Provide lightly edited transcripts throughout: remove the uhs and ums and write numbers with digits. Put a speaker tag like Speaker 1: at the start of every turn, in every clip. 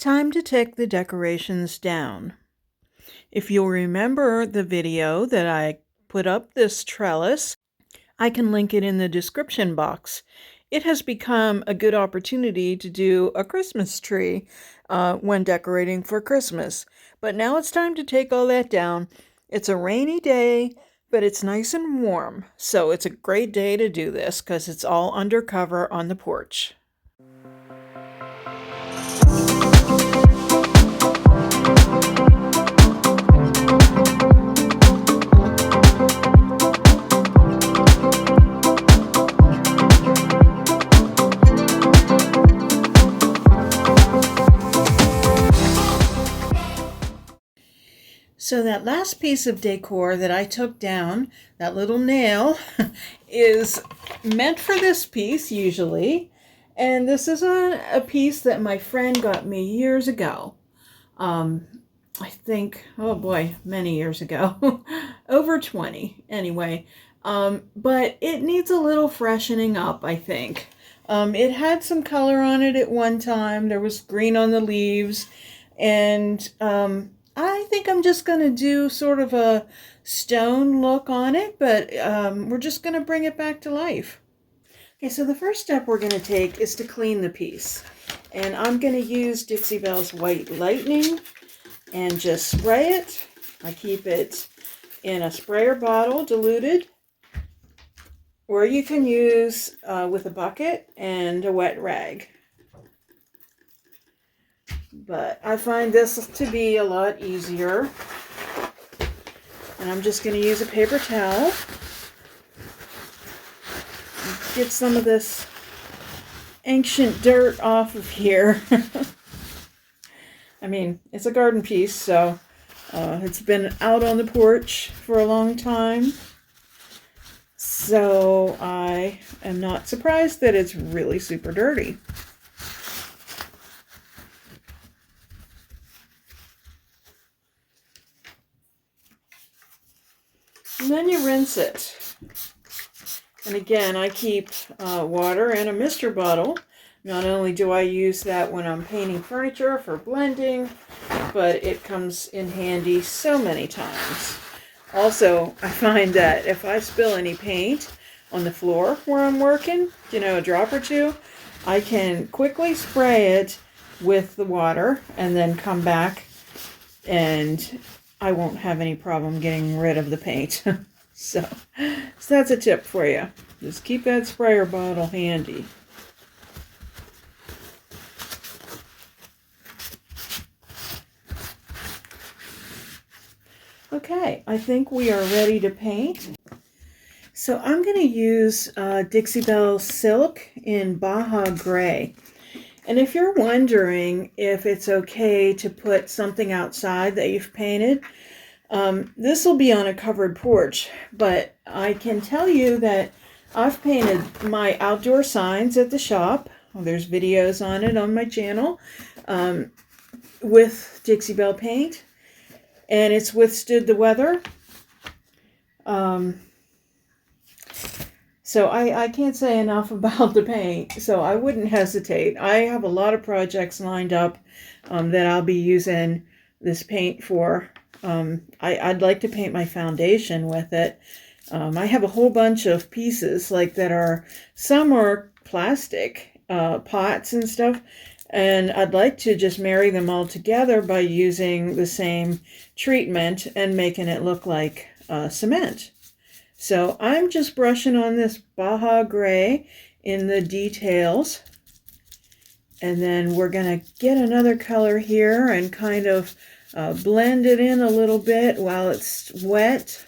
Speaker 1: time to take the decorations down. If you'll remember the video that I put up this trellis, I can link it in the description box. It has become a good opportunity to do a Christmas tree when decorating for Christmas. But now it's time to take all that down. It's a rainy day, but it's nice and warm. So it's a great day to do this because it's all under cover on the porch. So that last piece of decor that I took down, that little nail, is meant for this piece usually. And this is a piece that my friend got me years ago. I think, oh boy, many years ago. Over 20 anyway. But it needs a little freshening up, I think. It had some color on it at one time. There was green on the leaves. And I think I'm just going to do sort of a stone look on it, but we're just going to bring it back to life. Okay, so the first step we're going to take is to clean the piece. And I'm going to use Dixie Belle's White Lightning and just spray it. I keep it in a sprayer bottle, diluted, or you can use with a bucket and a wet rag. But I find this to be a lot easier. And I'm just going to use a paper towel. Get some of this ancient dirt off of here. I mean, it's a garden piece, so it's been out on the porch for a long time. So I am not surprised that it's really super dirty. And then you rinse it. And again, I keep water in a mister bottle. Not only do I use that when I'm painting furniture for blending, but it comes in handy so many times. Also, I find that if I spill any paint on the floor where I'm working, a drop or two, I can quickly spray it with the water and then come back and I won't have any problem getting rid of the paint. So that's a tip for you. Just keep that sprayer bottle handy. Okay, I think we are ready to paint. So I'm going to use Dixie Belle Silk in Baja Gray. And if you're wondering if it's okay to put something outside that you've painted, this will be on a covered porch, but I can tell you that I've painted my outdoor signs at the shop. Well, there's videos on it on my channel with Dixie Belle paint, and it's withstood the weather. So I can't say enough about the paint, so I wouldn't hesitate. I have a lot of projects lined up that I'll be using this paint for. I'd like to paint my foundation with it. I have a whole bunch of pieces some are plastic pots and stuff, and I'd like to just marry them all together by using the same treatment and making it look like cement. So I'm just brushing on this Baja Gray in the details. And then we're going to get another color here and kind of blend it in a little bit while it's wet.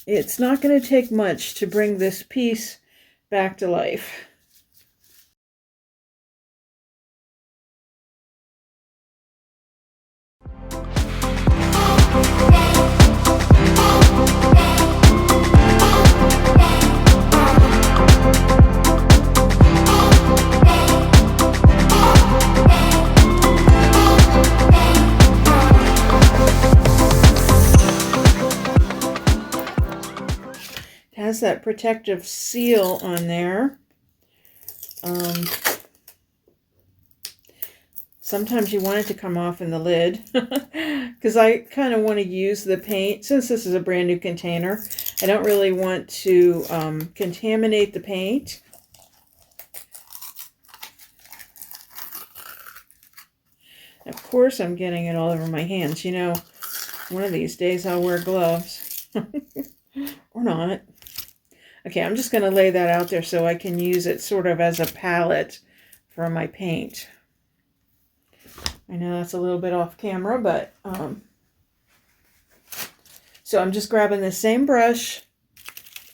Speaker 1: It's not going to take much to bring this piece back to life. Has that protective seal on there. Sometimes you want it to come off in the lid because I kind of want to use the paint. Since this is a brand new container, I don't really want to contaminate the paint. Of course, I'm getting it all over my hands. You know, one of these days I'll wear gloves. Or not. Okay, I'm just going to lay that out there so I can use it sort of as a palette for my paint. I know that's a little bit off camera, but so I'm just grabbing the same brush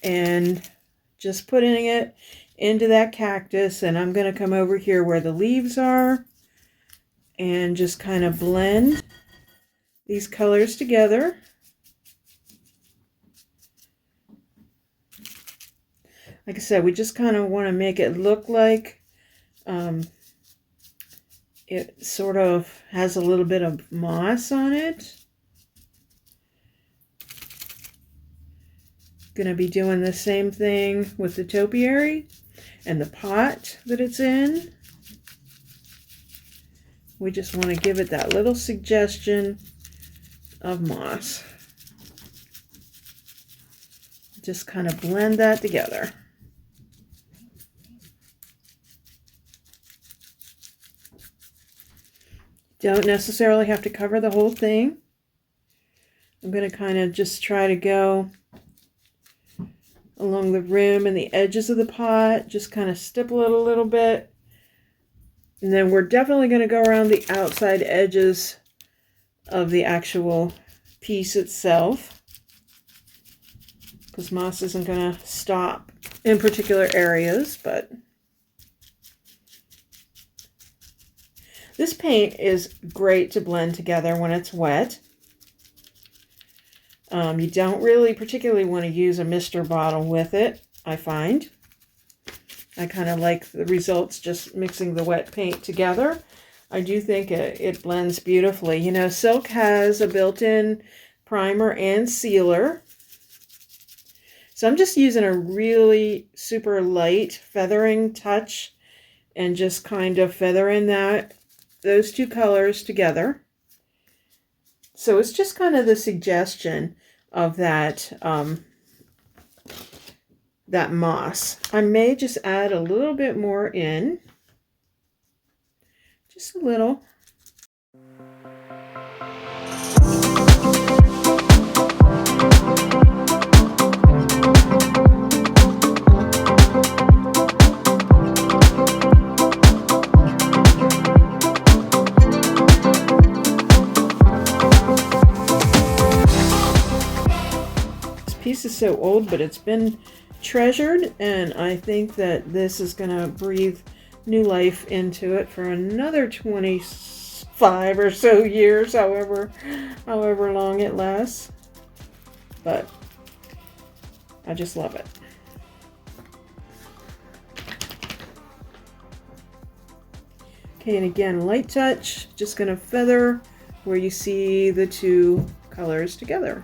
Speaker 1: and just putting it into that cactus, and I'm going to come over here where the leaves are and just kind of blend these colors together. Like I said, we just kind of want to make it look like it sort of has a little bit of moss on it. Going to be doing the same thing with the topiary and the pot that it's in. We just want to give it that little suggestion of moss. Just kind of blend that together. Don't necessarily have to cover the whole thing. I'm going to kind of just try to go along the rim and the edges of the pot, just kind of stipple it a little bit. And then we're definitely going to go around the outside edges of the actual piece itself, because moss isn't going to stop in particular areas. But this paint is great to blend together when it's wet. You don't really particularly want to use a mister bottle with it, I find. I kind of like the results just mixing the wet paint together. I do think it blends beautifully. You know, silk has a built-in primer and sealer. So I'm just using a really super light feathering touch and just kind of feathering those two colors together. So it's just kind of the suggestion of that that moss. I may just add a little bit more in, just a little. This piece is so old, but it's been treasured, and I think that this is going to breathe new life into it for another 25 or so years, however long it lasts. But I just love it. Okay, and again, light touch, just going to feather where you see the two colors together.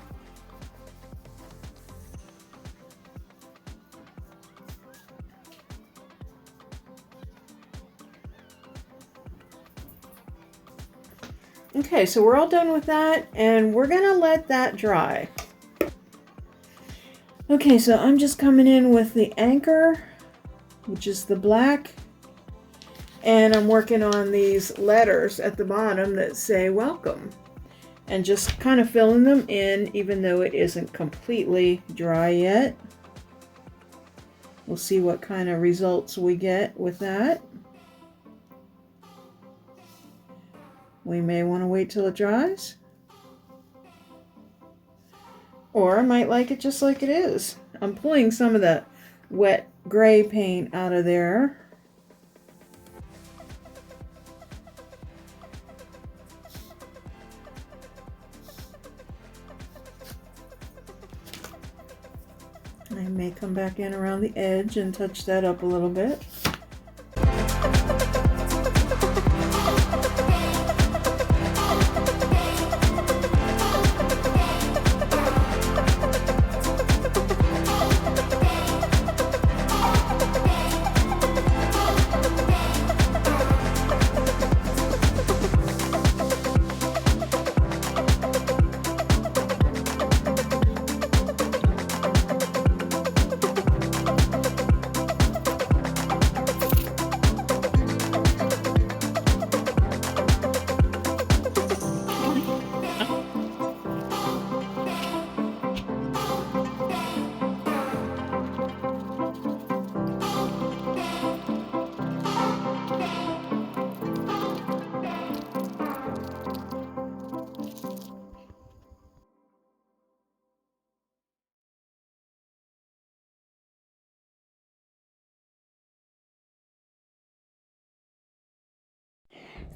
Speaker 1: Okay, so we're all done with that, and we're gonna let that dry. Okay, so I'm just coming in with the anchor, which is the black, and I'm working on these letters at the bottom that say welcome, and just kind of filling them in, even though it isn't completely dry yet. We'll see what kind of results we get with that. We may want to wait till it dries. Or I might like it just like it is. I'm pulling some of the wet gray paint out of there. I may come back in around the edge and touch that up a little bit.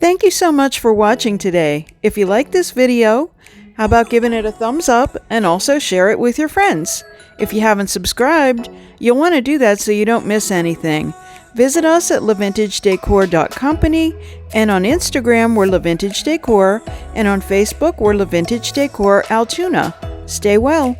Speaker 1: Thank you so much for watching today. If you like this video, how about giving it a thumbs up and also share it with your friends? If you haven't subscribed, you'll want to do that so you don't miss anything. Visit us at LiQWYD.company, and on Instagram we're LiVintage Decor, and on Facebook we're LiVintage Decor Altoona. Stay well.